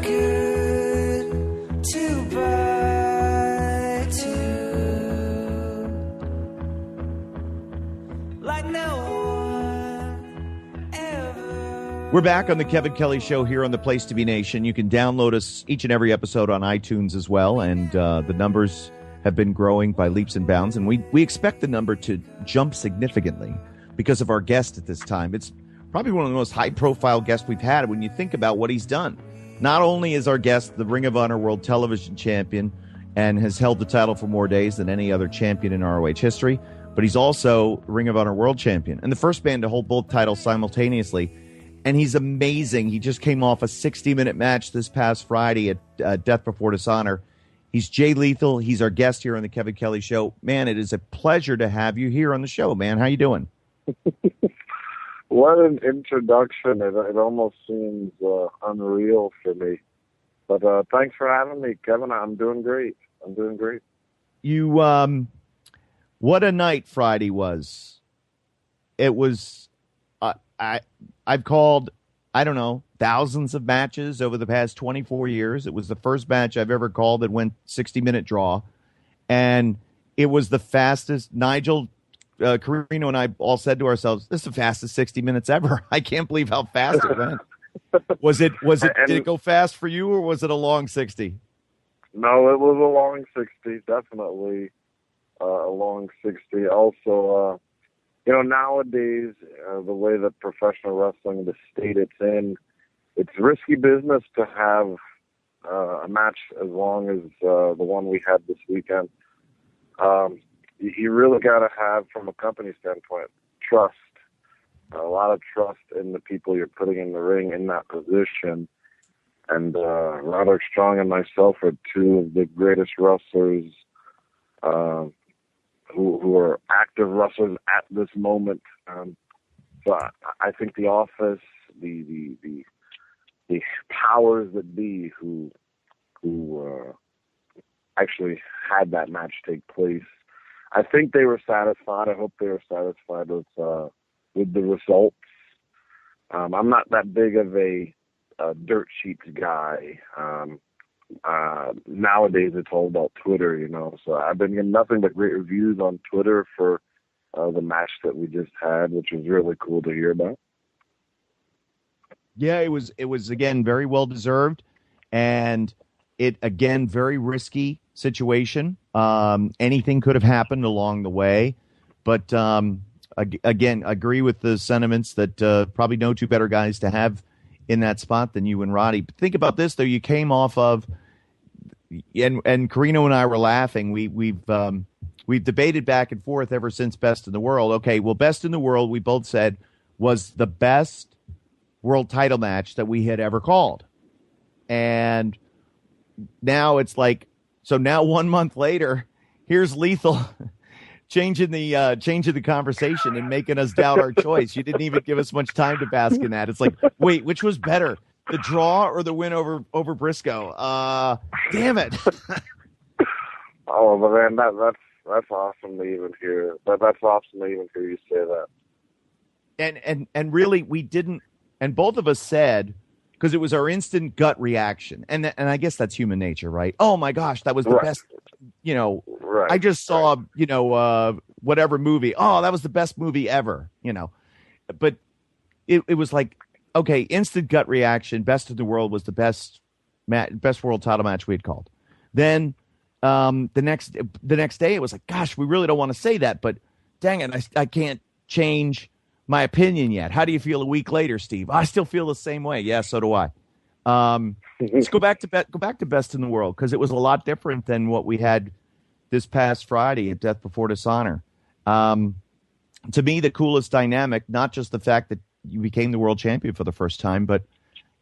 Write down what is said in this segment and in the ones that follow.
good to buy two, like no one ever. We're back on the Kevin Kelly Show here on the Place to Be Nation. You can download us each and every episode on iTunes as well, and the numbers have been growing by leaps and bounds, and we expect the number to jump significantly because of our guest at this time. It's probably one of the most high-profile guests we've had when you think about what he's done. Not only is our guest the Ring of Honor World Television Champion and has held the title for more days than any other champion in ROH history, but he's also Ring of Honor World Champion and the first man to hold both titles simultaneously. And he's amazing. He just came off a 60-minute match this past Friday at Death Before Dishonor. He's Jay Lethal. He's our guest here on the Kevin Kelly Show. Man, it is a pleasure to have you here on the show, man. How you doing? What an introduction. It almost seems unreal for me. But thanks for having me, Kevin. I'm doing great. You, what a night Friday was. It was, I've called, I don't know, thousands of matches over the past 24 years. It was the first match I've ever called that went 60-minute draw. And it was the fastest. Nigel Carino and I all said to ourselves, this is the fastest 60 minutes ever. I can't believe how fast it went. Did it go fast for you, or was it a long 60? No, it was a long 60, definitely a long 60. Also, nowadays, the way that professional wrestling, the state it's in, it's risky business to have a match as long as the one we had this weekend. You really got to have, from a company standpoint, trust. A lot of trust in the people you're putting in the ring in that position. And Roderick Strong and myself are two of the greatest wrestlers who are active wrestlers at this moment. So I think the office, the powers that be who actually had that match take place, I think they were satisfied. I hope they were satisfied with the results. I'm not that big of a dirt sheets guy. Nowadays it's all about Twitter, so I've been getting nothing but great reviews on Twitter for the match that we just had, which was really cool to hear about. Yeah, it was again very well deserved, and it again very risky situation. Anything could have happened along the way, but again, agree with the sentiments that probably no two better guys to have in that spot than you and Roddy. But think about this though: you came off of, and Carino and I were laughing. We've debated back and forth ever since Best in the World. Okay, well, Best in the World, we both said, was the best world title match that we had ever called. And now it's like, so now 1 month later, here's Lethal changing the conversation and making us doubt our choice. You didn't even give us much time to bask in that. It's like, wait, which was better, the draw or the win over Briscoe? Damn it. Oh, but man, that's awesome to even hear. That's awesome to even hear you say that. And really, we didn't. And both of us said, because it was our instant gut reaction, and I guess that's human nature, right? Oh my gosh, that was the best. Right. I just saw, whatever movie. Oh, that was the best movie ever. But it was like, okay, instant gut reaction. Best in the World was the best world title match we had called. Then the next day, it was like, gosh, we really don't want to say that, but dang it, I can't change my opinion yet. How do you feel a week later, Steve? I still feel the same way. Yeah, so do I. Let's go back to Best in the World, because it was a lot different than what we had this past Friday at Death Before Dishonor. To me, the coolest dynamic, not just the fact that you became the world champion for the first time, but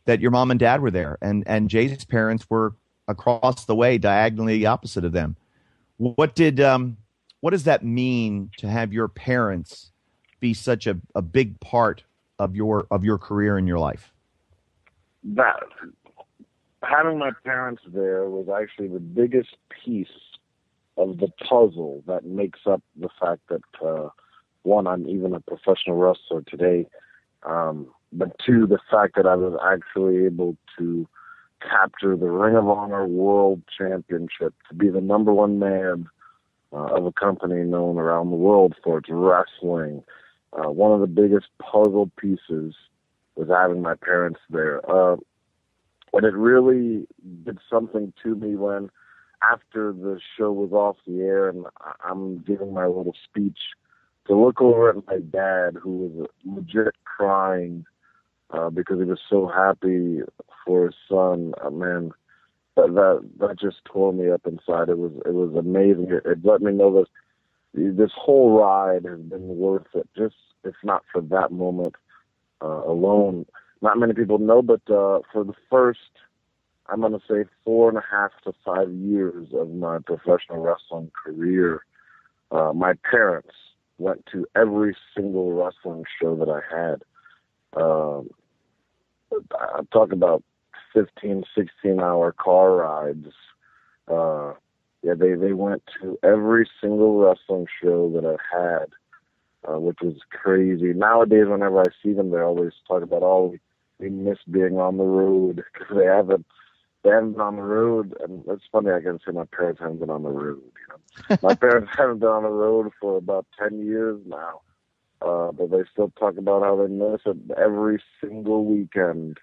that your mom and dad were there, and Jay's parents were across the way, diagonally opposite of them. What does that mean to have your parents be such a big part of your career in your life? That having my parents there was actually the biggest piece of the puzzle that makes up the fact that one, I'm even a professional wrestler today, but two, the fact that I was actually able to capture the Ring of Honor World Championship, to be the number one man of a company known around the world for its wrestling. One of the biggest puzzle pieces was having my parents there. And it really did something to me when, after the show was off the air and I'm giving my little speech, to look over at my dad, who was legit crying because he was so happy for his son. Man, that just tore me up inside. It was amazing. It let me know that this whole ride has been worth it, just if not for that moment alone. Not many people know, but for the first, I'm going to say 4.5 to 5 years of my professional wrestling career, my parents went to every single wrestling show that I had. I talk about 15, 16-hour car rides. They went to every single wrestling show that I had, which was crazy. Nowadays, whenever I see them, they always talk about, we miss being on the road, because they haven't been on the road. And it's funny, I can say my parents haven't been on the road. My parents haven't been on the road for about 10 years now, but they still talk about how they miss it every single weekend.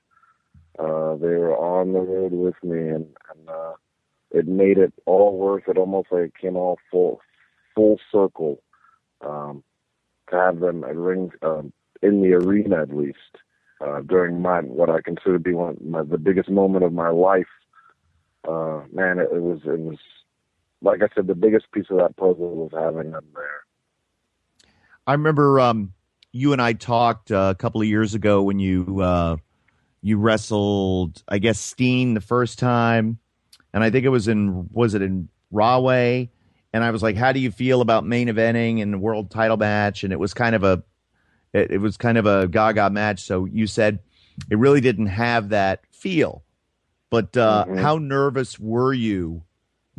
They were on the road with me, and it made it all worth it. Almost like it came all full circle to have them at rings in the arena, at least during what I consider to be the biggest moment of my life. Man, it was like I said, the biggest piece of that puzzle was having them there. I remember you and I talked a couple of years ago when you wrestled, I guess, Steen the first time, and I think it was in Rahway? And I was like, how do you feel about main eventing in the world title match? And it was kind of a gaga match. So you said it really didn't have that feel. But how nervous were you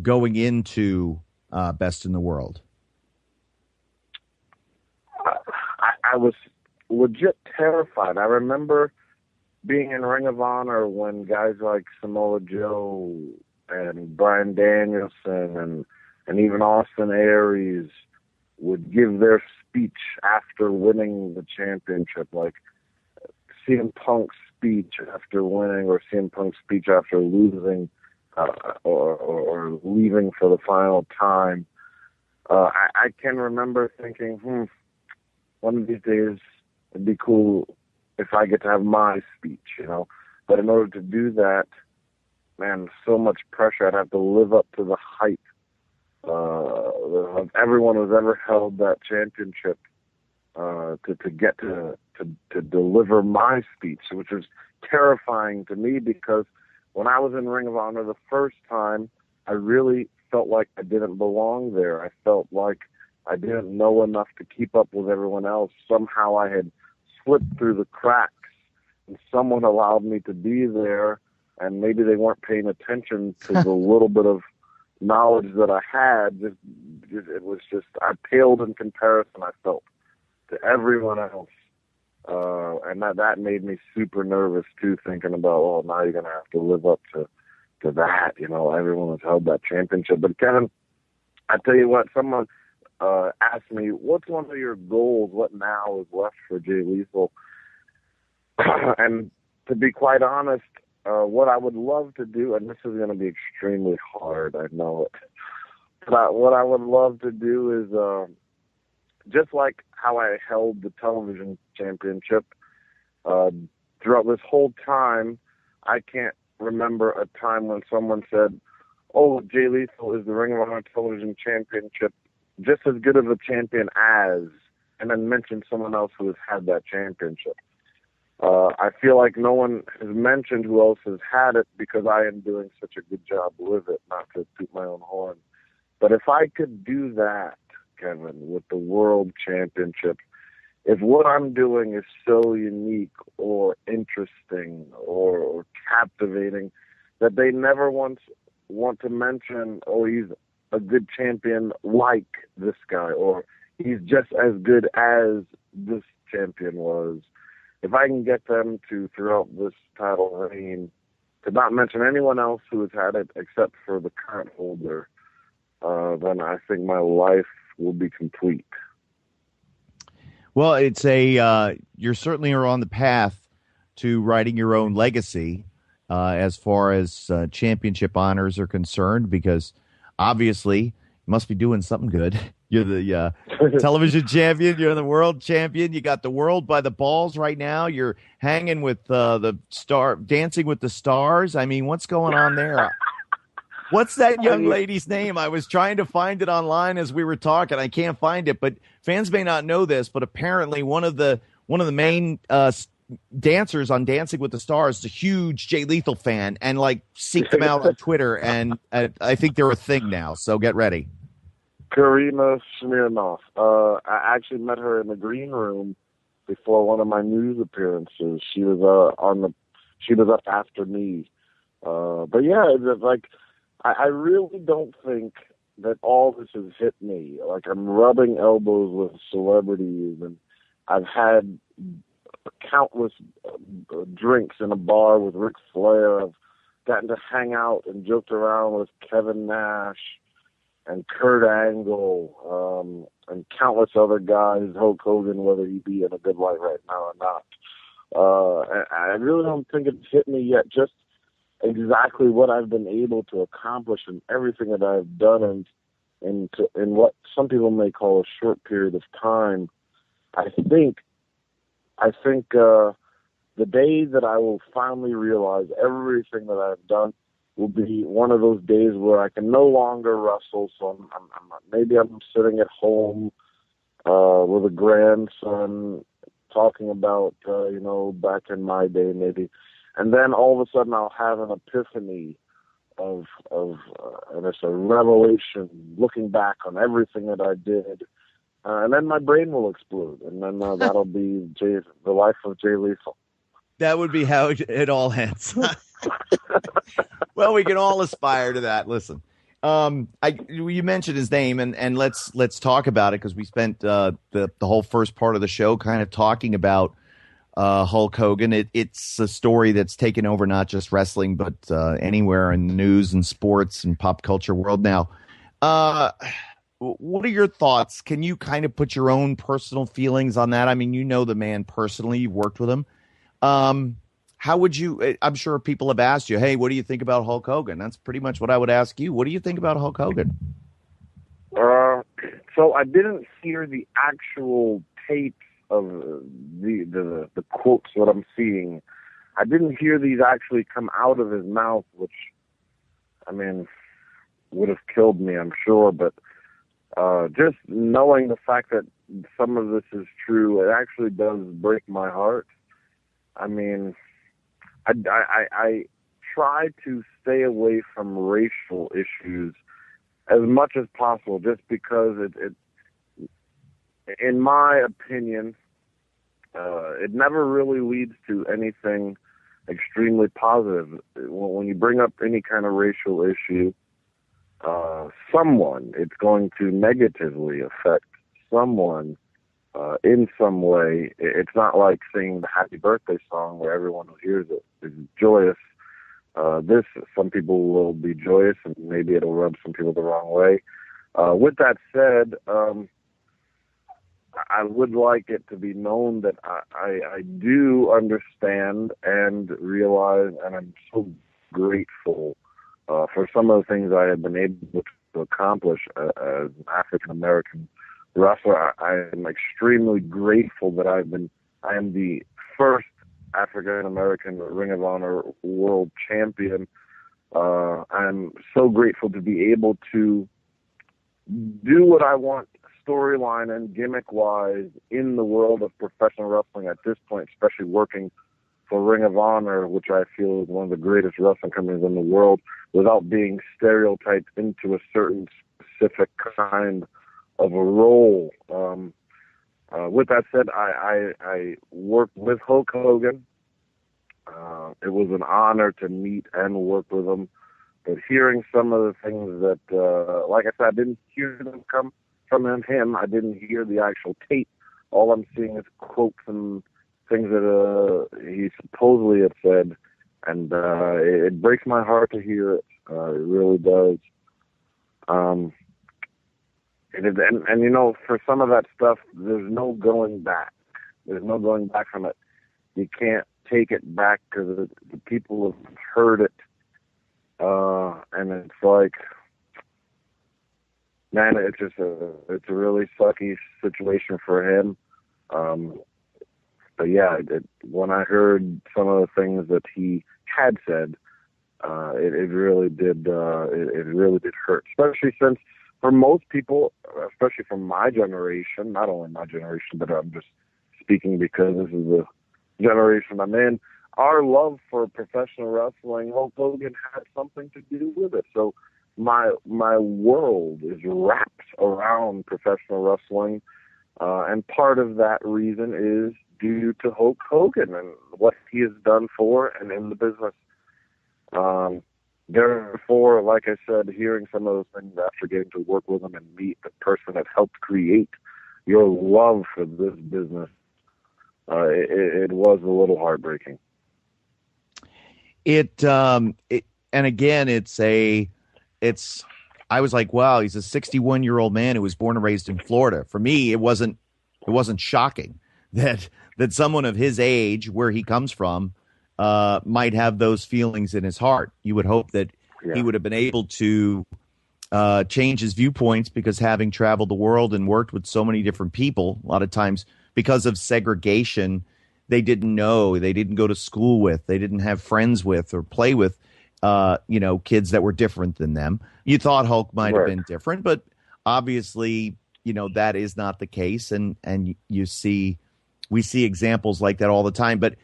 going into Best in the World? I was legit terrified. I remember being in Ring of Honor when guys like Samoa Joe and Bryan Danielson and even Austin Aries would give their speech after winning the championship, like CM Punk's speech after winning, or CM Punk's speech after losing, or leaving for the final time. I can remember thinking, one of these days it'd be cool if I get to have my speech, But in order to do that, man, so much pressure. I'd have to live up to the hype of everyone who's ever held that championship to get to deliver my speech, which was terrifying to me, because when I was in Ring of Honor the first time, I really felt like I didn't belong there. I felt like I didn't know enough to keep up with everyone else. Somehow I had slipped through the cracks, and someone allowed me to be there, and maybe they weren't paying attention to the little bit of knowledge that I had. It was just, I paled in comparison, I felt, to everyone else. And that made me super nervous too, thinking about, now you're going to have to live up to that. Everyone has held that championship. But Kevin, I tell you what, someone asked me, what's one of your goals? What now is left for Jay Lethal? And to be quite honest, what I would love to do, and this is going to be extremely hard, I know it, but what I would love to do is, just like how I held the television championship, throughout this whole time, I can't remember a time when someone said, Jay Lethal is the Ring of Honor television championship, just as good of a champion as, and then mention someone else who has had that championship. I feel like no one has mentioned who else has had it, because I am doing such a good job with it, not to toot my own horn. But if I could do that, Kevin, with the World Championship, if what I'm doing is so unique or interesting or captivating that they never once want to mention, he's a good champion like this guy, or he's just as good as this champion was, if I can get them to, throughout this title reign, could not mention anyone else who has had it except for the current holder, then I think my life will be complete. Well, it's you certainly are on the path to writing your own legacy as far as championship honors are concerned, because obviously you must be doing something good. You're the television champion. You're the world champion. You got the world by the balls right now. You're hanging with Dancing with the Stars. I mean, what's going on there? What's that young lady's name? I was trying to find it online as we were talking. I can't find it, but fans may not know this, but apparently one of the main dancers on Dancing with the Stars is a huge Jay Lethal fan, and like seek them out on Twitter, and I think they're a thing now. So get ready. Karina Smirnoff. I actually met her in the green room before one of my news appearances. She was she was up after me. But yeah, it's like I really don't think that all this has hit me. Like, I'm rubbing elbows with celebrities, and I've had countless drinks in a bar with Ric Flair. I've gotten to hang out and joked around with Kevin Nash and Kurt Angle, and countless other guys, Hulk Hogan, whether he be in a good light right now or not. I really don't think it's hit me yet, just exactly what I've been able to accomplish and everything that I've done in what some people may call a short period of time. I think the day that I will finally realize everything that I've done will be one of those days where I can no longer wrestle. So maybe I'm sitting at home with a grandson talking about back in my day maybe, and then all of a sudden I'll have an epiphany of and it's a revelation looking back on everything that I did. And then my brain will explode, and then that'll be the life of Jay Lethal. That would be how it all ends. Well, we can all aspire to that. Listen, you mentioned his name, and let's talk about it, because we spent the whole first part of the show kind of talking about Hulk Hogan. It's a story that's taken over not just wrestling, but anywhere in the news and sports and pop culture world now. What are your thoughts? Can you kind of put your own personal feelings on that? I mean, you know the man personally. You've worked with him. How would you? I'm sure people have asked you, "Hey, what do you think about Hulk Hogan?" That's pretty much what I would ask you. What do you think about Hulk Hogan? So I didn't hear the actual tapes of the quotes that I'm seeing. I didn't hear these actually come out of his mouth, which, I mean, would have killed me, I'm sure. But just knowing the fact that some of this is true, it actually does break my heart. I mean, I try to stay away from racial issues as much as possible, just because it in my opinion, it never really leads to anything extremely positive. When you bring up any kind of racial issue, it's going to negatively affect someone in some way. It's not like singing the Happy Birthday song where everyone who hears it is joyous. Some people will be joyous, and maybe it'll rub some people the wrong way. With that said, I would like it to be known that I do understand and realize, and I'm so grateful for some of the things I have been able to accomplish as an African American wrestler. I am extremely grateful that I am the first African American Ring of Honor world champion. I'm so grateful to be able to do what I want, storyline and gimmick wise, in the world of professional wrestling at this point, especially working for Ring of Honor, which I feel is one of the greatest wrestling companies in the world, without being stereotyped into a certain specific kind of a role. With that said, I worked with Hulk Hogan. It was an honor to meet and work with him. But hearing some of the things that, like I said, I didn't hear them come from him. I didn't hear the actual tape. All I'm seeing is quotes and things that he supposedly had said. and it breaks my heart to hear it. It really does. And you know, for some of that stuff, there's no going back. There's no going back from it. You can't take it back because the people have heard it, and it's like, man, it's a really sucky situation for him. But yeah, when I heard some of the things that he had said, it really did hurt, especially since for most people, especially from my generation, not only my generation, but I'm just speaking because this is the generation I'm in, our love for professional wrestling, Hulk Hogan had something to do with it. So my world is wrapped around professional wrestling, and part of that reason is due to Hulk Hogan and what he has done for and in the business. Therefore, like I said, hearing some of those things after getting to work with him and meet the person that helped create your love for this business, it was a little heartbreaking. And again, I was like, wow, he's a 61-year-old man who was born and raised in Florida. For me, it wasn't shocking that someone of his age, where he comes from, might have those feelings in his heart. You would hope that he would have been able to change his viewpoints, because having traveled the world and worked with so many different people, a lot of times because of segregation, they didn't know, they didn't go to school with, they didn't have friends with or play with, kids that were different than them. You thought Hulk might have been different, but obviously, that is not the case. And we see examples like that all the time. But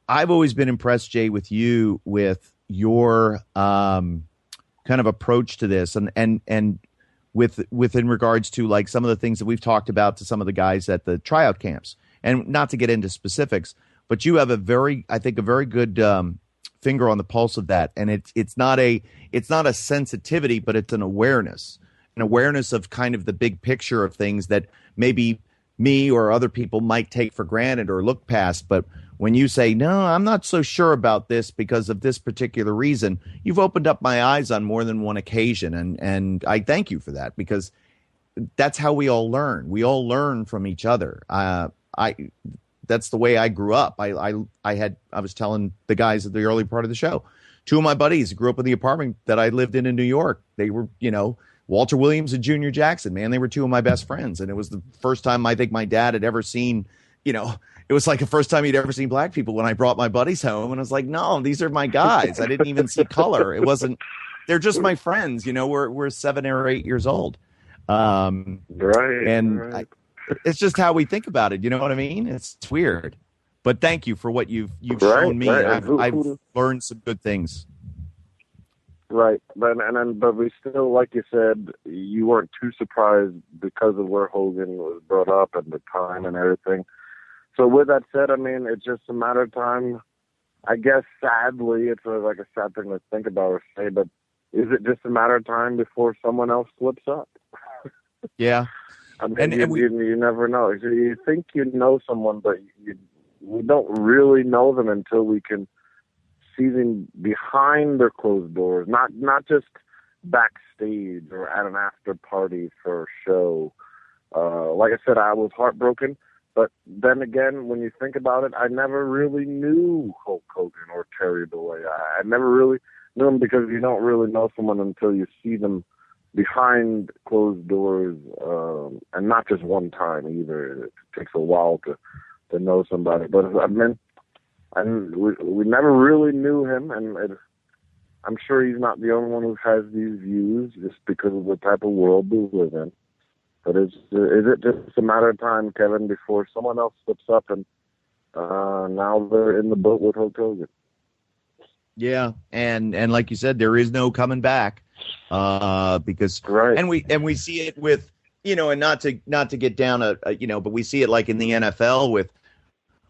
I've always been impressed, Jay, with you, with your kind of approach to this, and within regards to like some of the things that we've talked about to some of the guys at the tryout camps, and not to get into specifics, but you have a very good finger on the pulse of that, and it's not a sensitivity, but it's an awareness of kind of the big picture of things that maybe me or other people might take for granted or look past. But when you say, no, I'm not so sure about this because of this particular reason, you've opened up my eyes on more than one occasion. And I thank you for that, because that's how we all learn. We all learn from each other. That's the way I grew up. I was telling the guys at the early part of the show, two of my buddies grew up in the apartment that I lived in New York. They were, Walter Williams and Junior Jackson, man, they were two of my best friends. And it was the first time I think my dad had ever seen, it was like the first time he'd ever seen black people when I brought my buddies home. And I was like, no, these are my guys. I didn't even see color. It wasn't, they're just my friends. We're 7 or 8 years old. Right. And it's just how we think about it. You know what I mean? It's weird. But thank you for what you've shown me. I've learned some good things. Right, but we still, like you said, you weren't too surprised because of where Hogan was brought up and the time and everything. So with that said, I mean, it's just a matter of time. I guess, sadly, it's like a sad thing to think about or say, but is it just a matter of time before someone else slips up? Yeah. I mean, you never know. You think you know someone, but we don't really know them until we can see them behind their closed doors, not just backstage or at an after party for a show. Like I said, I was heartbroken, but then again, when you think about it, I never really knew Hulk Hogan or Terry Bollea. I never really knew them, because you don't really know someone until you see them behind closed doors, and not just one time either. It takes a while to know somebody. But I mean, and we never really knew him, and I'm sure he's not the only one who has these views, just because of the type of world we live in. But is it just a matter of time, Kevin, before someone else slips up and now they're in the boat with Hulk Hogan? Yeah, and like you said, there is no coming back, because right. and we see it with, and not to get down but we see it like in the NFL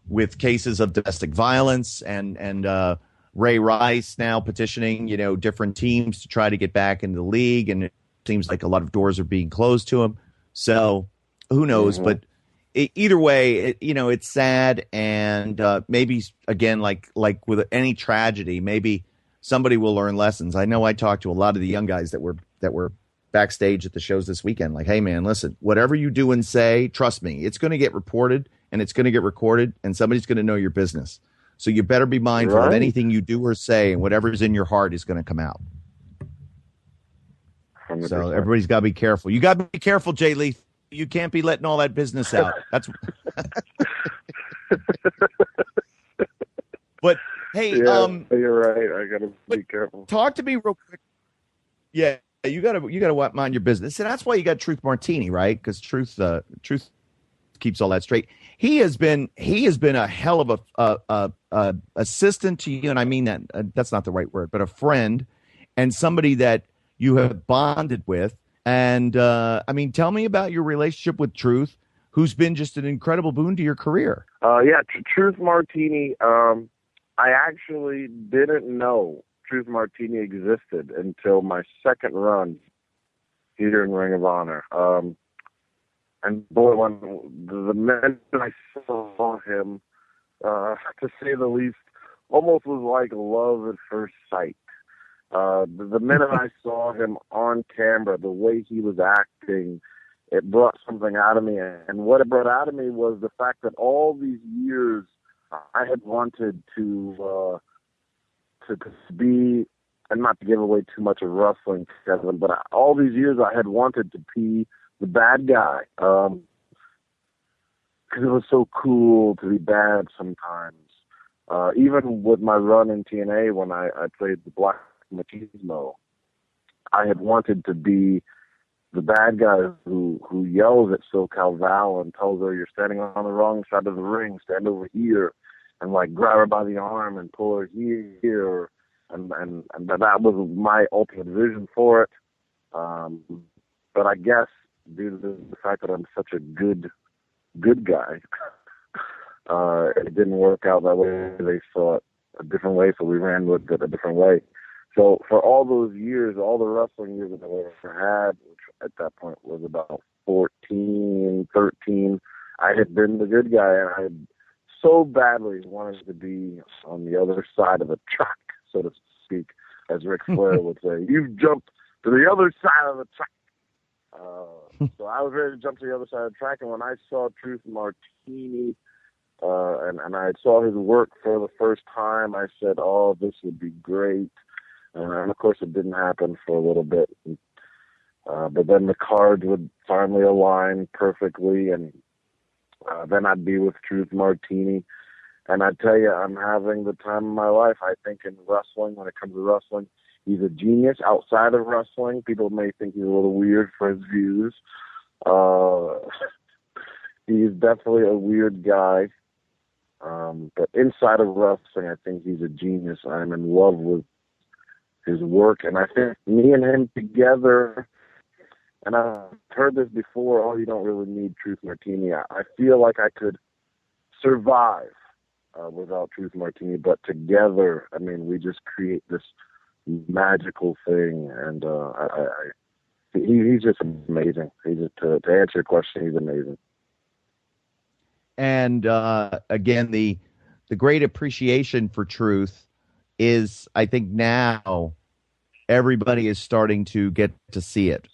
with cases of domestic violence and Ray Rice now petitioning, different teams to try to get back into the league. And it seems like a lot of doors are being closed to him. So who knows? Mm-hmm. But either way, it's sad, and maybe again, like with any tragedy, maybe somebody will learn lessons. I know I talked to a lot of the young guys that were backstage at the shows this weekend. Like, hey man, listen, whatever you do and say, trust me, it's going to get reported and it's going to get recorded, and somebody's going to know your business. So you better be mindful of anything you do or say, and whatever's in your heart is going to come out. 100%. So everybody's got to be careful. You got to be careful, Jay Lee. You can't be letting all that business out. That's. But hey, you're right. I got to be careful. Talk to me real quick. Yeah, you got to mind your business, and that's why you got Truth Martini, right? Because Truth keeps all that straight. He has been a hell of a assistant to you, and I mean that that's not the right word, but a friend and somebody that you have bonded with. And I mean, tell me about your relationship with Truth, who's been just an incredible boon to your career. Truth Martini. I actually didn't know Truth Martini existed until my second run here in Ring of Honor. And boy, when the minute I saw him, to say the least, almost was like love at first sight. The minute I saw him on camera, the way he was acting, it brought something out of me. And what it brought out of me was the fact that all these years I had wanted to be, and not to give away too much of wrestling, Kevin, but all these years I had wanted to be the bad guy, because it was so cool to be bad sometimes. Even with my run in TNA when I played the Black Machismo, I had wanted to be the bad guy who yells at SoCal Val and tells her, you're standing on the wrong side of the ring, stand over here, and like grab her by the arm and pull her here, and that was my ultimate vision for it. But I guess due to the fact that I'm such a good guy, it didn't work out that way. They saw it a different way, so we ran with it a different way. So for all those years, all the wrestling years that I ever had, which at that point was about 14, 13, I had been the good guy, and I had so badly wanted to be on the other side of the track, so to speak, as Ric Flair would say. You've jumped to the other side of the track. So I was ready to jump to the other side of the track, and when I saw Truth Martini, and I saw his work for the first time, I said, oh, this would be great. And of course, it didn't happen for a little bit. But then the cards would finally align perfectly, and then I'd be with Truth Martini. And I tell you, I'm having the time of my life. I think in wrestling, when it comes to wrestling, he's a genius. Outside of wrestling, people may think he's a little weird for his views. He's definitely a weird guy. But inside of wrestling, I think he's a genius. I'm in love with his work. And I think me and him together, and I've heard this before, oh, you don't really need Truth Martini. I feel like I could survive without Truth Martini, but together, I mean, we just create this magical thing. And he's just amazing. He's just, to answer your question, he's amazing. And again, the great appreciation for Truth is, I think now everybody is starting to get to see it.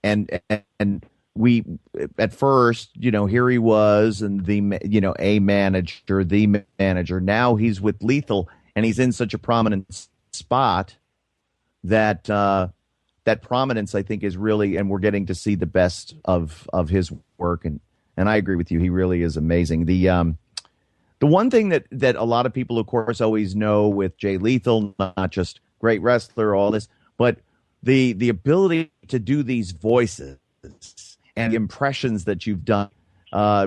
And we, at first, here he was, and the manager. Now he's with Lethal, and he's in such a prominent spot that that prominence, I think, is really, and we're getting to see the best of his work. And I agree with you. He really is amazing. The one thing that a lot of people, of course, always know with Jay Lethal, not just great wrestler, all this, but the ability to do these voices and impressions that you've done,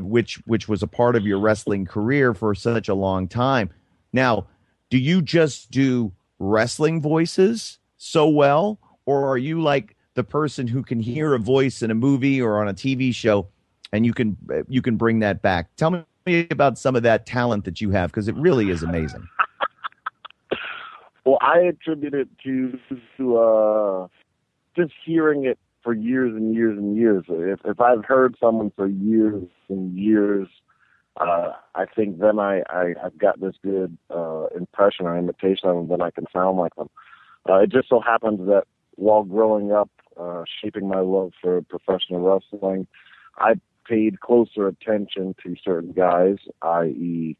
which was a part of your wrestling career for such a long time. Now, do you just do wrestling voices so well, or are you like the person who can hear a voice in a movie or on a TV show, and you can bring that back? Tell me about some of that talent that you have, because it really is amazing. Well, I attribute it to just hearing it for years and years and years. If I've heard someone for years and years, I think then I've got this good impression or imitation of them, then I can sound like them. It just so happens that while growing up, shaping my love for professional wrestling, I paid closer attention to certain guys, i.e.,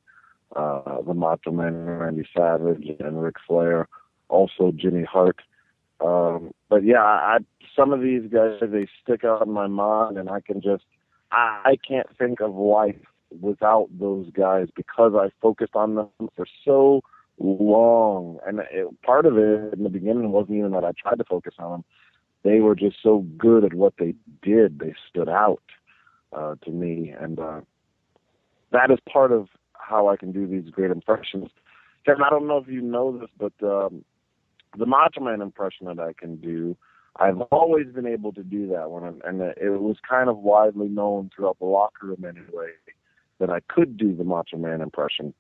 the Macho Man, Randy Savage, and Ric Flair, also Jimmy Hart. But yeah, some of these guys, they stick out in my mind, and I can't think of life without those guys because I focused on them for so long. And part of it in the beginning wasn't even that I tried to focus on them. They were just so good at what they did. They stood out to me. And that is part of how I can do these great impressions. Kevin, I don't know if you know this, but the Macho Man impression that I can do, I've always been able to do that one. And it was kind of widely known throughout the locker room anyway that I could do the Macho Man impression.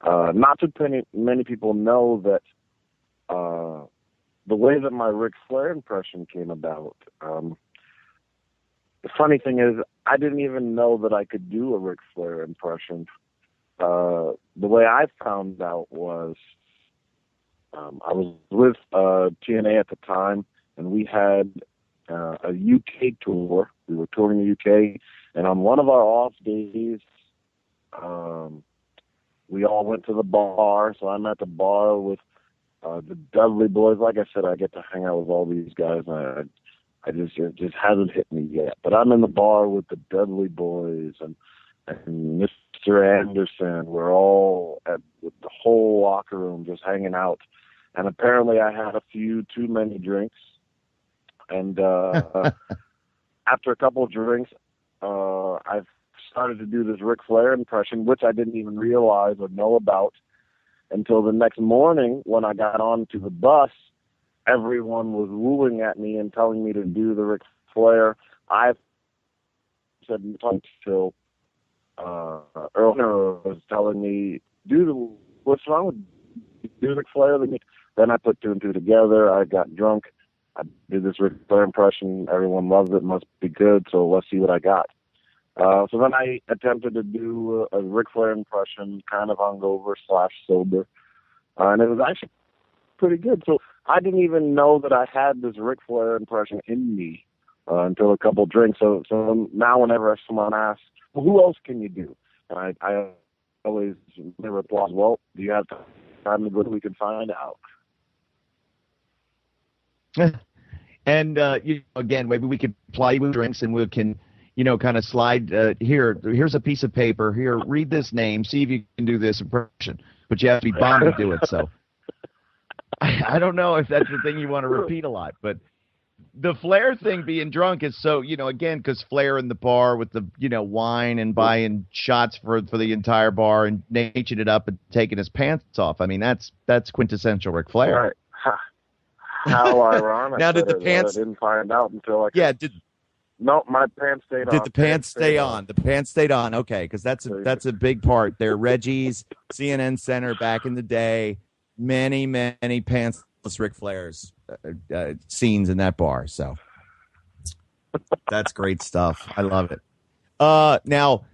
Not too many people know that the way that my Ric Flair impression came about, the funny thing is I didn't even know that I could do a Ric Flair impression. The way I found out was I was with TNA at the time, and we had a UK tour. We were touring the UK, and on one of our off days, we all went to the bar. So I'm at the bar with the Dudley Boys. Like I said, I get to hang out with all these guys. It just hasn't hit me yet. But I'm in the bar with the Dudley Boys and Mr. Anderson. We're all with the whole locker room just hanging out. And apparently I had a few too many drinks. And after a couple of drinks, I've started to do this Ric Flair impression, which I didn't even realize or know about until the next morning when I got onto the bus. Everyone was wooing at me and telling me to do the Ric Flair. I said until Earl was telling me, what's wrong with do Ric Flair? Then I put two and two together. I got drunk. I did this Ric Flair impression. Everyone loves it. Must be good. So let's see what I got. So then I attempted to do a Ric Flair impression, kind of hungover / sober, and it was actually pretty good. So I didn't even know that I had this Ric Flair impression in me until a couple drinks. So now whenever someone asks, well, who else can you do? And I always reply, well, do you have time to go? We can find out. And again, maybe we could apply with drinks, and we can, kind of slide. Here's a piece of paper. Here, read this name. See if you can do this impression. But you have to be bombed to do it. So I don't know if that's the thing you want to repeat a lot. But the Flair thing, being drunk, is so again, because Flair in the bar with the wine and buying shots for the entire bar and naching it up and taking his pants off. I mean, that's quintessential Ric Flair. Right. How ironic. Now, did the pants? I didn't find out until No, my pants stayed on. Did the pants stay on? The pants stayed on. Okay, because that's a big part. They're Reggie's CNN Center back in the day. Many pantsless Ric Flair's scenes in that bar. So that's great stuff. I love it. Now,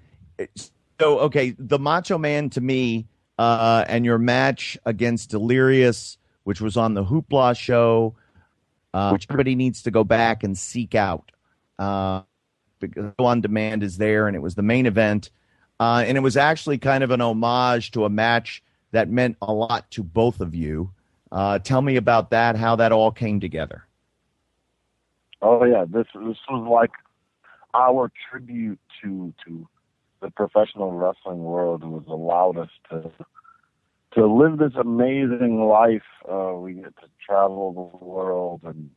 so okay, the Macho Man to me, and your match against Delirious, which was on the Hoopla show, which everybody needs to go back and seek out. Because On Demand is there, and it was the main event. And it was actually kind of an homage to a match that meant a lot to both of you. Tell me about that, how that all came together. Oh, yeah. This was like our tribute to the professional wrestling world. It was allowed us to live this amazing life. We get to travel the world, and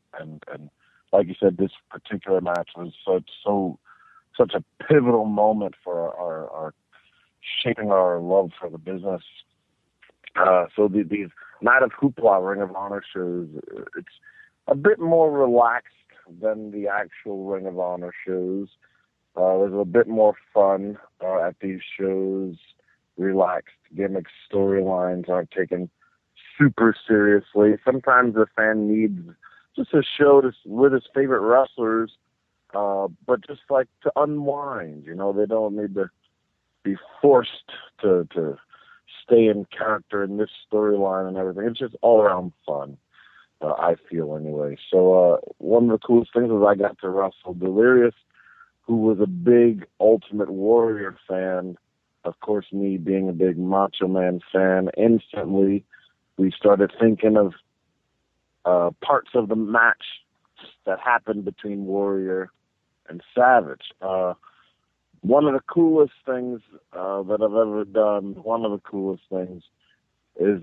like you said, this particular match was such a pivotal moment for our shaping our love for the business. So these Night of Hoopla Ring of Honor shows, it's a bit more relaxed than the actual Ring of Honor shows. There's a bit more fun at these shows. Relaxed gimmick storylines aren't taken super seriously. Sometimes the fan needs just a show with his favorite wrestlers, but just like to unwind. You know, they don't need to be forced to stay in character in this storyline and everything. It's just all around fun. I feel anyway. So one of the coolest things is I got to wrestle Delirious, who was a big Ultimate Warrior fan. Of course, me being a big Macho Man fan, instantly we started thinking of parts of the match that happened between Warrior and Savage. One of the coolest things that I've ever done, is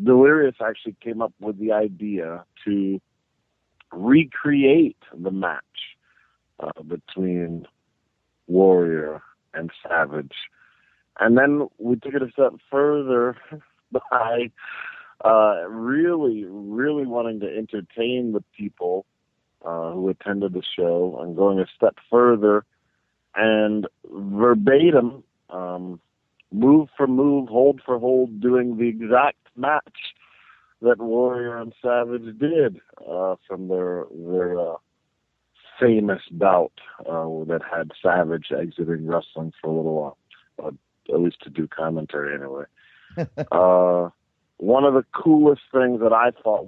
Delirious actually came up with the idea to recreate the match between Warrior and Savage. And then we took it a step further by really wanting to entertain the people who attended the show, and going a step further and verbatim, move for move, hold for hold, doing the exact match that Warrior and Savage did from their famous bout that had Savage exiting wrestling for a little while, at least to do commentary anyway. One of the coolest things that I thought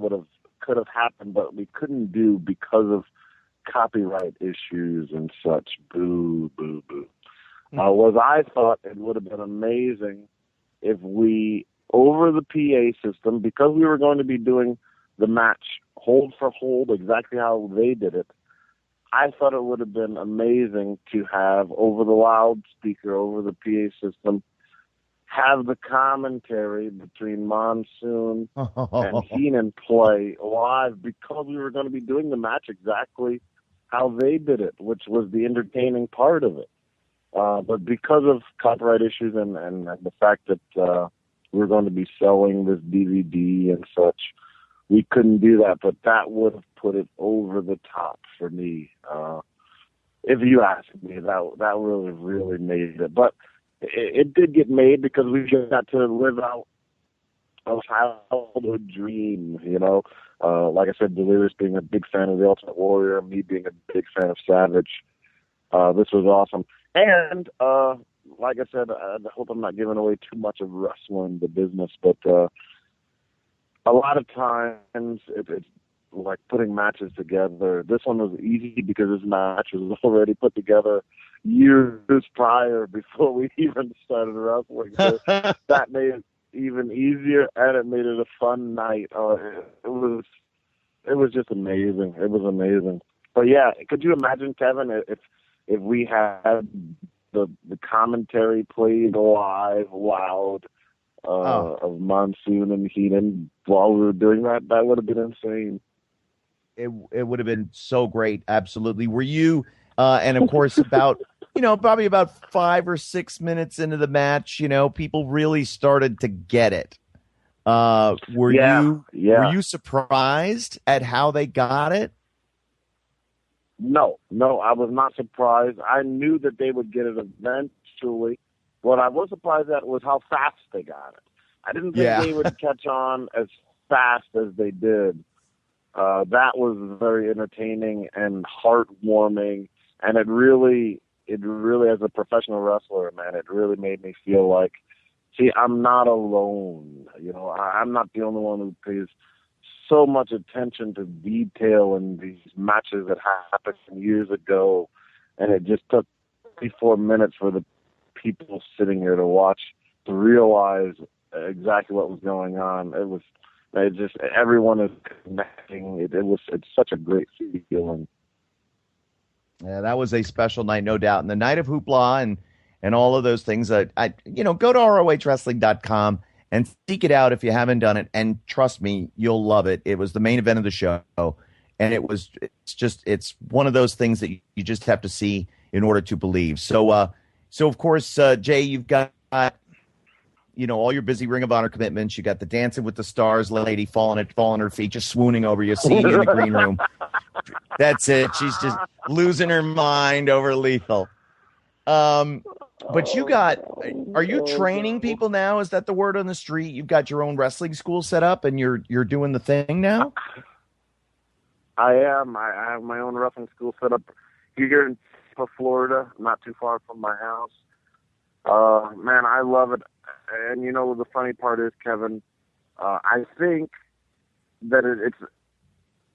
could have happened, but we couldn't do because of copyright issues and such, boo, was I thought it would have been amazing if we, over the PA system, because we were going to be doing the match hold for hold exactly how they did it, I thought it would have been amazing to have, over the loudspeaker, over the PA system, have the commentary between Monsoon and Heenan play live, because we were going to be doing the match exactly how they did it, which was the entertaining part of it. But because of copyright issues and the fact that we were going to be selling this DVD and such, we couldn't do that. But that would have put it over the top for me. If you ask me, that really made it. But it did get made because we just got to live out a childhood dream, you know. Like I said, Delirious being a big fan of the Ultimate Warrior, me being a big fan of Savage. This was awesome. And like I said, I hope I'm not giving away too much of wrestling, the business, but a lot of times it's like putting matches together. This one was easy because this match was already put together years prior, before we even started wrestling. So that made it even easier, and it made it a fun night. It was just amazing. It was amazing. But yeah, could you imagine, Kevin, if we had the commentary played live, loud, of Monsoon and Heenan while we were doing that? That would have been insane. It would have been so great. Absolutely. Were you, and of course, about, probably about 5 or 6 minutes into the match, people really started to get it. Were you surprised at how they got it? No, I was not surprised. I knew that they would get it eventually. What I was surprised at was how fast they got it. I didn't think they would catch on as fast as they did. That was very entertaining and heartwarming, and it really, as a professional wrestler, man, it really made me feel like, see, I'm not alone. I'm not the only one who pays so much attention to detail in these matches that happened years ago, and it just took 3-4 minutes for the people sitting here to watch to realize exactly what was going on. Everyone is connecting. It's such a great feeling. Yeah, that was a special night, no doubt. And the night of hoopla and all of those things. Go to ROHWrestling.com and seek it out if you haven't done it. And trust me, you'll love it. It was the main event of the show, and it's one of those things that you just have to see in order to believe. So of course, Jay, you've got all your busy Ring of Honor commitments. You got the Dancing with the Stars lady falling her feet, just swooning over you, seeing you in the green room. That's it. She's just losing her mind over Lethal. But are you training people now? Is that the word on the street? You've got your own wrestling school set up and you're doing the thing now? I am. I have my own wrestling school set up here in Florida, not too far from my house. Man, I love it. And you know, the funny part is, Kevin, I think that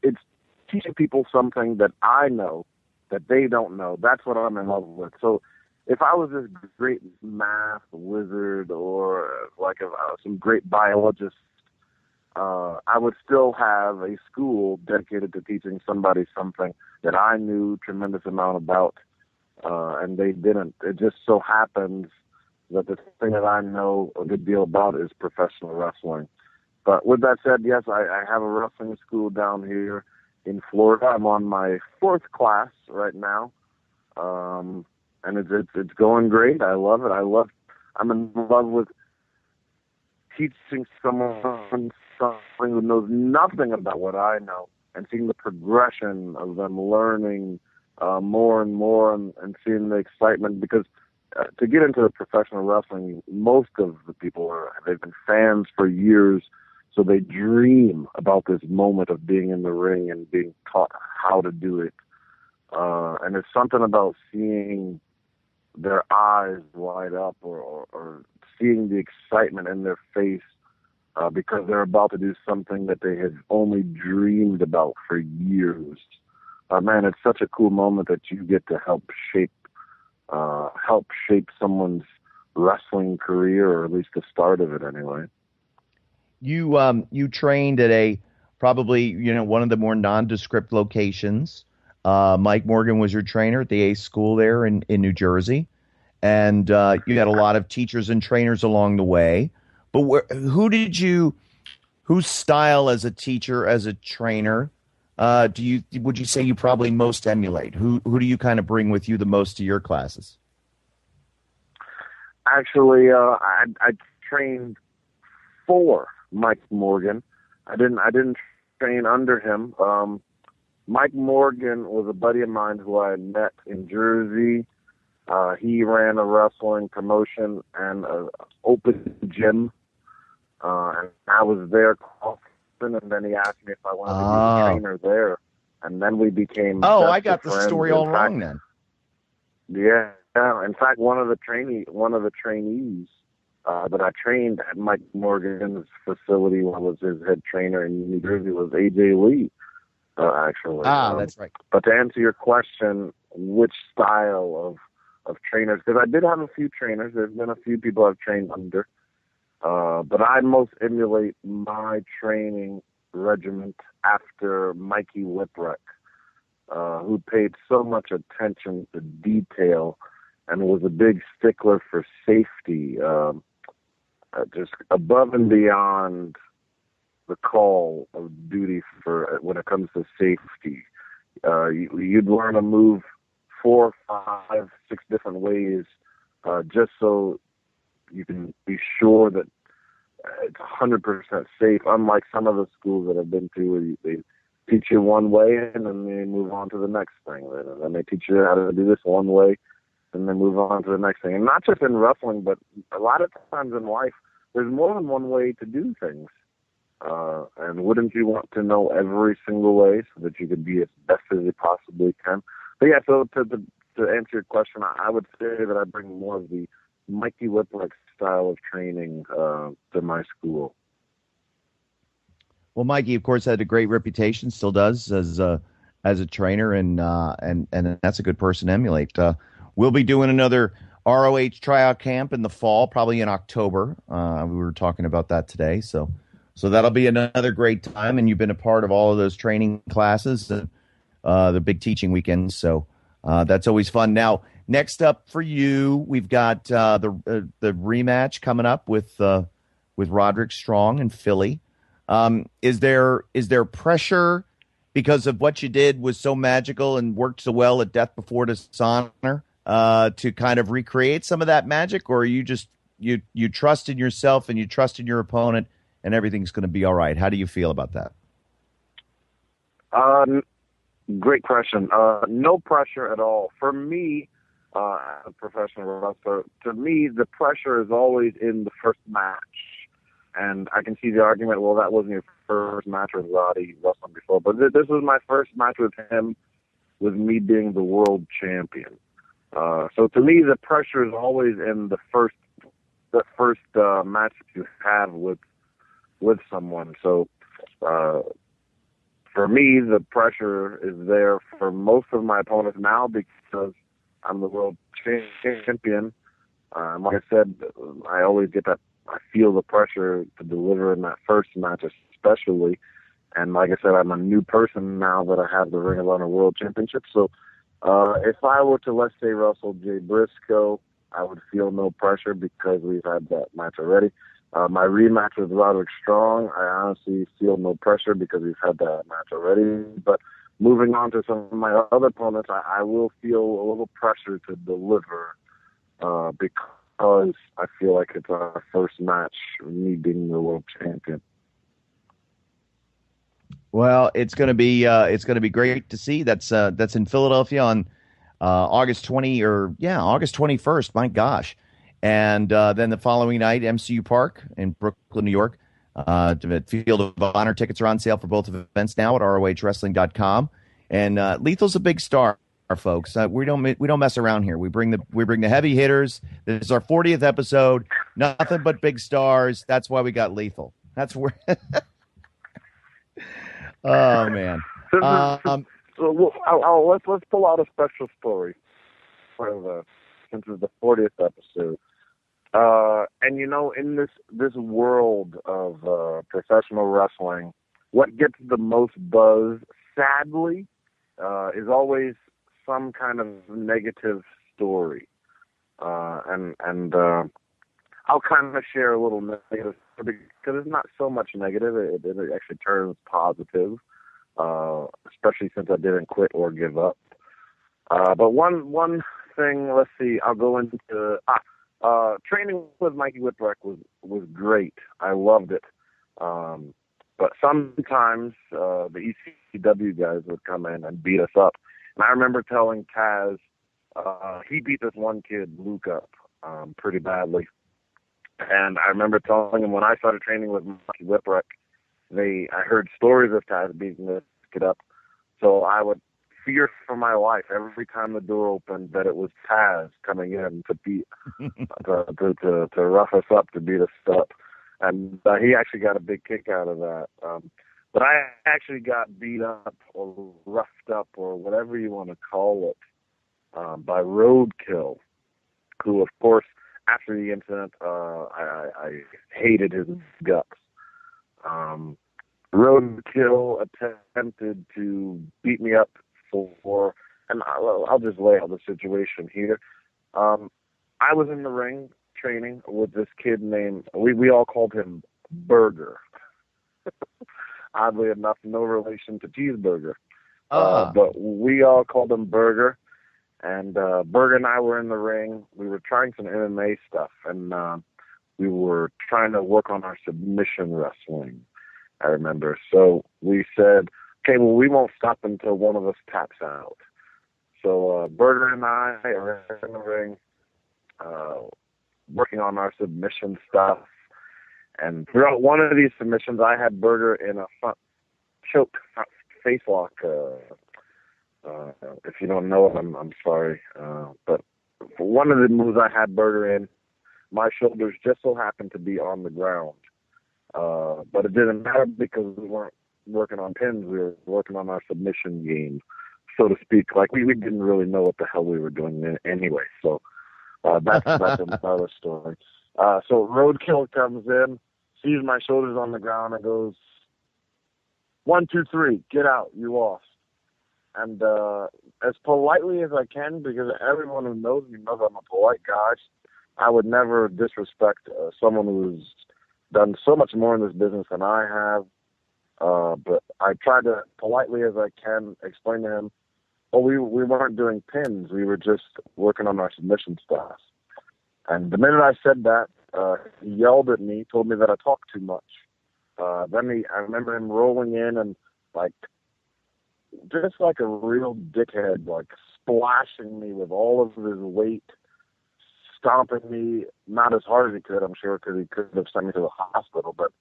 it's teaching people something that I know that they don't know. That's what I'm in love with. So if I was this great math wizard or like some great biologist, I would still have a school dedicated to teaching somebody something that I knew tremendous amount about, and they didn't. It just so happens that the thing that I know a good deal about is professional wrestling. But with that said, yes, I have a wrestling school down here in Florida. I'm on my 4th class right now, and it's going great. I love it. I'm in love with teaching someone something who knows nothing about what I know, and seeing the progression of them learning more and more, and seeing the excitement. Because to get into professional wrestling, most of the people they've been fans for years. So they dream about this moment of being in the ring and being taught how to do it. And it's something about seeing their eyes light up or seeing the excitement in their face because they're about to do something that they had only dreamed about for years. Man, it's such a cool moment that you get to help shape someone's wrestling career, or at least the start of it anyway. You trained at probably one of the more nondescript locations. Mike Morgan was your trainer at the Ace School there in New Jersey, and you had a lot of teachers and trainers along the way. But whose style as a teacher, as a trainer, would you say you probably most emulate? Who do you kind of bring with you the most to your classes? Actually, I trained for Mike Morgan. I didn't train under him. Mike Morgan was a buddy of mine who I had met in Jersey. He ran a wrestling promotion and an open gym, and I was there often. And then he asked me if I wanted to be a trainer there, and then we became. I got the story all wrong then. Yeah. In fact, one of the trainees that I trained at Mike Morgan's facility when I was his head trainer in New Jersey was AJ Lee, actually. That's right. But to answer your question, which style of trainers, because I did have a few trainers. There's been a few people I've trained under. But I most emulate my training regiment after Mikey Whipwreck, who paid so much attention to detail and was a big stickler for safety, just above and beyond the call of duty for when it comes to safety. You'd learn a move 4, 5, 6 different ways, just so you can be sure that it's 100% safe. Unlike some of the schools that I've been to, where they teach you one way and then they move on to the next thing. And then they teach you how to do this one way, and then move on to the next thing. And not just in wrestling, but a lot of times in life, there's more than one way to do things. And wouldn't you want to know every single way so that you could be as best as you possibly can? But yeah, so to answer your question, I would say that I bring more of the Mikey Whipwreck style of training to my school. Well, Mikey, of course, had a great reputation, still does as a trainer, and that's a good person to emulate. We'll be doing another ROH tryout camp in the fall, probably in October. We were talking about that today, so that'll be another great time. And you've been a part of all of those training classes, the big teaching weekends. So that's always fun. Now, next up for you, we've got the rematch coming up with Roderick Strong in Philly. Is there pressure because of what you did was so magical and worked so well at Death Before Dishonor to kind of recreate some of that magic, or are you just you trust in yourself and you trust in your opponent and everything's going to be all right? How do you feel about that? Great question. No pressure at all. For me, as a professional wrestler, to me, the pressure is always in the first match. And I can see the argument, well, that wasn't your first match with Roddy wrestling before. But this was my first match with him, with me being the world champion. So to me, the pressure is always in the first match that you have with someone. So for me, the pressure is there for most of my opponents now because I'm the world champion. Like I said, I always get that. I feel the pressure to deliver in that first match, especially. And like I said, I'm a new person now that I have the Ring of Honor World Championship. So if I were to, let's say, wrestle Jay Briscoe, I would feel no pressure because we've had that match already. My rematch with Roderick Strong, I honestly feel no pressure because we've had that match already. But moving on to some of my other opponents, I will feel a little pressure to deliver because I feel like it's our first match, me being the world champion. Well, it's going to be great to see. That's in Philadelphia on August 21st. My gosh. And then the following night, MCU Park in Brooklyn, New York. Field of Honor tickets are on sale for both events now at ROHWrestling.com. And Lethal's a big star, folks. We don't mess around here. We bring the heavy hitters. This is our 40th episode. Nothing but big stars. That's why we got Lethal. That's where. Oh man. So let's pull out a special story for since it's the 40th episode. And in this world of professional wrestling, what gets the most buzz, sadly, is always some kind of negative story. And I'll kind of share a little negative because it's not so much negative. It actually turns positive, especially since I didn't quit or give up. But one thing, let's see, I'll go into training with Mikey Whipwreck was great. I loved it. But sometimes the ECW guys would come in and beat us up. And I remember telling Taz, he beat this one kid, Luke, up pretty badly. And I remember telling him when I started training with Mikey Whipwreck, I heard stories of Taz beating this kid up. So I would fear for my life every time the door opened that it was Taz coming in to beat, to rough us up, to beat us up. And he actually got a big kick out of that. But I actually got beat up or roughed up or whatever you want to call it by Roadkill, who, of course, after the incident, I hated his guts. Roadkill attempted to beat me up and I'll just lay out the situation here. I was in the ring training with this kid named, we all called him Burger. Oddly enough, no relation to Cheeseburger. But we all called him Burger. And Burger and I were in the ring. We were trying some MMA stuff, and we were trying to work on our submission wrestling, I remember. So we said, okay, well, we won't stop until one of us taps out. So Burger and I are in the ring working on our submission stuff. And throughout one of these submissions, I had Burger in a front choke, front face lock. If you don't know it, I'm sorry. But for one of the moves I had Burger in, my shoulders just so happened to be on the ground. But it didn't matter because we weren't working on pins. We were working on our submission game, so to speak. Like we didn't really know what the hell we were doing anyway. So that's another story. So Roadkill comes in, sees my shoulders on the ground, and goes, 1, 2, 3, get out, you lost. And as politely as I can, because everyone who knows me knows I'm a polite guy, I would never disrespect someone who's done so much more in this business than I have. But I tried to, politely as I can, explain to him, we weren't doing pins. We were just working on our submission stuff. And the minute I said that, he yelled at me, told me that I talked too much. Then I remember him rolling in and just like a real dickhead, like splashing me with all of his weight, stomping me, not as hard as he could, I'm sure, because he could have sent me to the hospital, but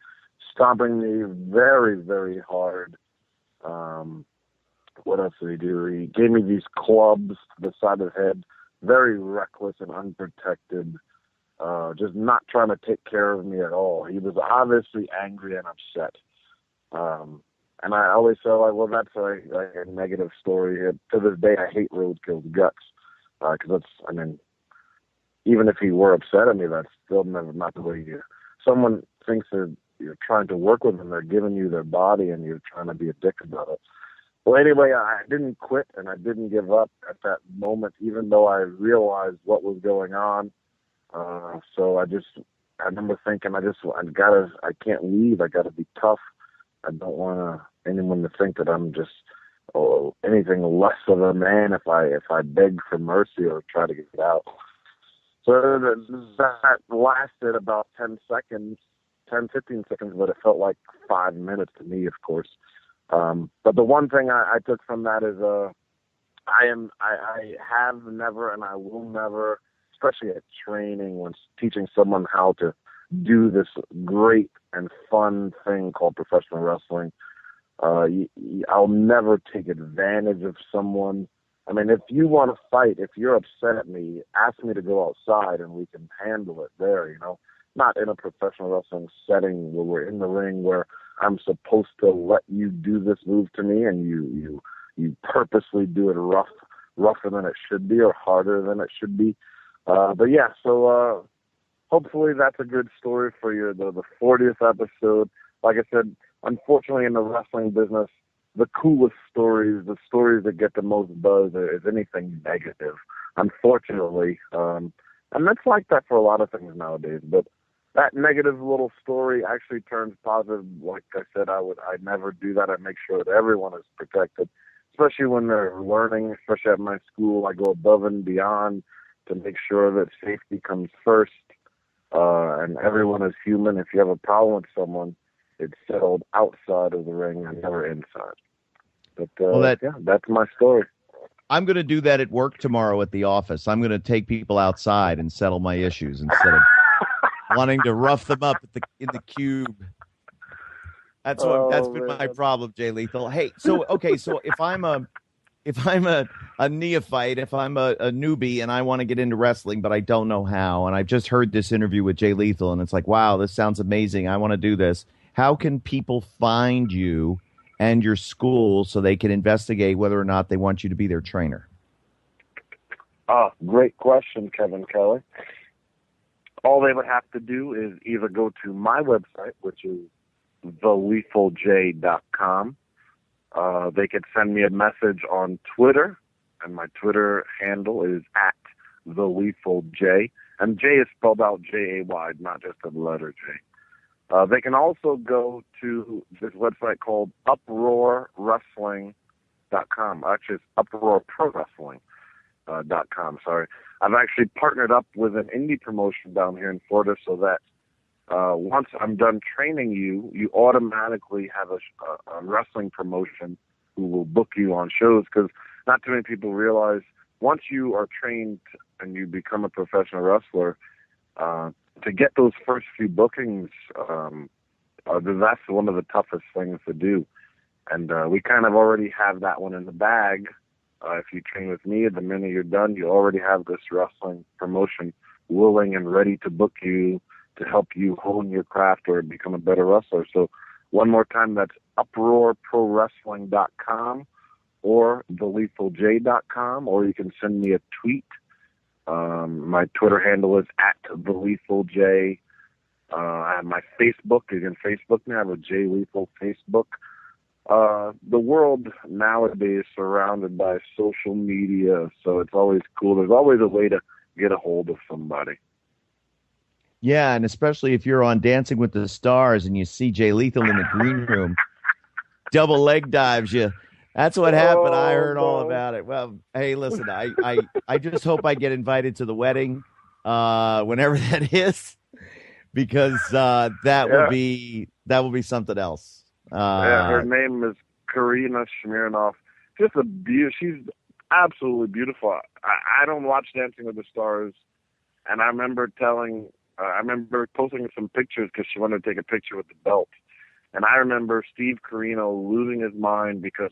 stomping me very, very hard. What else did he do? He gave me these clubs to the side of the head, very reckless and unprotected, just not trying to take care of me at all. He was obviously angry and upset. And I always say, like, well, that's like a negative story. To this day, I hate Roadkill's guts, because that's, I mean, even if he were upset at me, that's still never not the way you. Someone thinks that you're trying to work with them, they're giving you their body, and you're trying to be a dick about it. Well, anyway, I didn't quit and I didn't give up at that moment, even though I realized what was going on. So I remember thinking, I can't leave. I got to be tough. I don't want anyone to think that I'm just anything less of a man if I beg for mercy or try to get out. So that lasted about 10 seconds, 10, 15 seconds, but it felt like 5 minutes to me, of course. But the one thing I took from that is I have never and I will never, especially at training when teaching someone how to do this great and fun thing called professional wrestling, I'll never take advantage of someone. I mean, if you want to fight, if you're upset at me, ask me to go outside and we can handle it there, you know, not in a professional wrestling setting where we're in the ring where I'm supposed to let you do this move to me and you purposely do it rougher than it should be or harder than it should be. But yeah, so hopefully that's a good story for you. The 40th episode. Like I said, unfortunately in the wrestling business, the coolest stories, the stories that get the most buzz is anything negative, unfortunately. And that's like that for a lot of things nowadays. But that negative little story actually turns positive. Like I said, I'd never do that. I make sure that everyone is protected, especially when they're learning, especially at my school. I go above and beyond to make sure that safety comes first. And everyone is human. If you have a problem with someone, it's settled outside of the ring and never inside. But that's my story. I'm going to do that at work tomorrow at the office. I'm going to take people outside and settle my issues instead of wanting to rough them up in the cube. That's been my problem, Jay Lethal. Hey, so if I'm a neophyte, if I'm a newbie and I want to get into wrestling, but I don't know how, and I've just heard this interview with Jay Lethal, and it's like, wow, this sounds amazing. I want to do this. How can people find you and your school so they can investigate whether or not they want you to be their trainer? Great question, Kevin Kelly. All they would have to do is either go to my website, which is thelethalj.com. They could send me a message on Twitter, and my Twitter handle is @thelethalj, and J is spelled out J-A-Y, not just the letter J. They can also go to this website called uproarwrestling.com. Actually, it's uproarprowrestling.com. Sorry. I've actually partnered up with an indie promotion down here in Florida so that once I'm done training you, you automatically have a wrestling promotion who will book you on shows, because not too many people realize once you are trained and you become a professional wrestler, to get those first few bookings, that's one of the toughest things to do. And we kind of already have that one in the bag. If you train with me, the minute you're done, you already have this wrestling promotion willing and ready to book you to help you hone your craft or become a better wrestler. So one more time, that's uproarprowrestling.com or thelethalj.com, or you can send me a tweet. My Twitter handle is @thelethalj. I have my Facebook. You can Facebook me. I have a Jay Lethal Facebook. The world nowadays is surrounded by social media, so it's always cool. There's always a way to get a hold of somebody. Yeah, and especially if you're on Dancing with the Stars and you see Jay Lethal in the green room, double leg dives you. That's what happened. I heard all about it. Well, hey, listen, I just hope I get invited to the wedding, whenever that is, because that will be something else. Her name is Karina Smirnoff. Just a beauty. She's absolutely beautiful. I don't watch Dancing with the Stars And I remember I remember posting some pictures because she wanted to take a picture with the belt. And I remember Steve Corino losing his mind because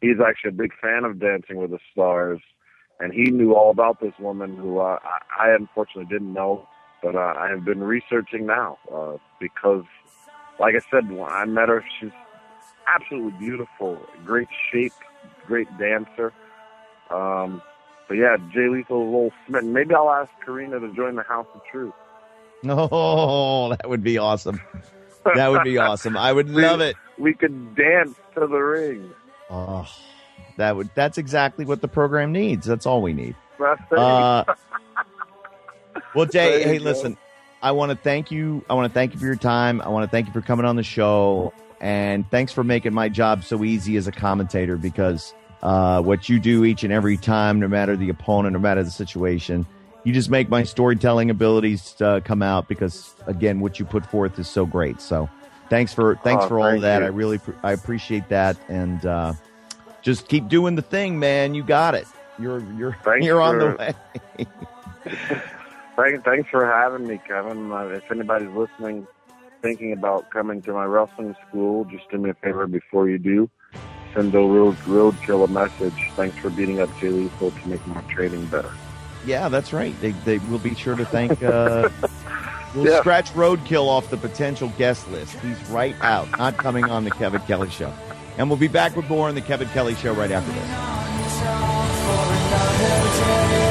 he's actually a big fan of Dancing with the Stars. And he knew all about this woman who I unfortunately didn't know. But I have been researching now because, like I said, when I met her, she's absolutely beautiful, great shape, great dancer. But yeah, Jay Lethal is a little smitten. Maybe I'll ask Karina to join the House of Truth. Oh, that would be awesome. That would be awesome. I would love it. We could dance to the ring. Oh, that's exactly what the program needs. That's all we need. Well, Jay, hey, listen, I want to thank you. I want to thank you for your time. I want to thank you for coming on the show. And thanks for making my job so easy as a commentator, because what you do each and every time, no matter the opponent, no matter the situation, you just make my storytelling abilities come out, because, again, what you put forth is so great. So thanks for all of that. You. I appreciate that. And just keep doing the thing, man. You got it. You're on the way. Thanks for having me, Kevin. If anybody's listening, thinking about coming to my wrestling school, just do me a favor before you do. Send Roadkill a message. Thanks for beating up Jay Lethal to make my training better. Yeah, that's right. They will be sure to thank. We'll scratch Roadkill off the potential guest list. He's right out, not coming on the Kevin Kelly Show. And we'll be back with more on the Kevin Kelly Show right after this.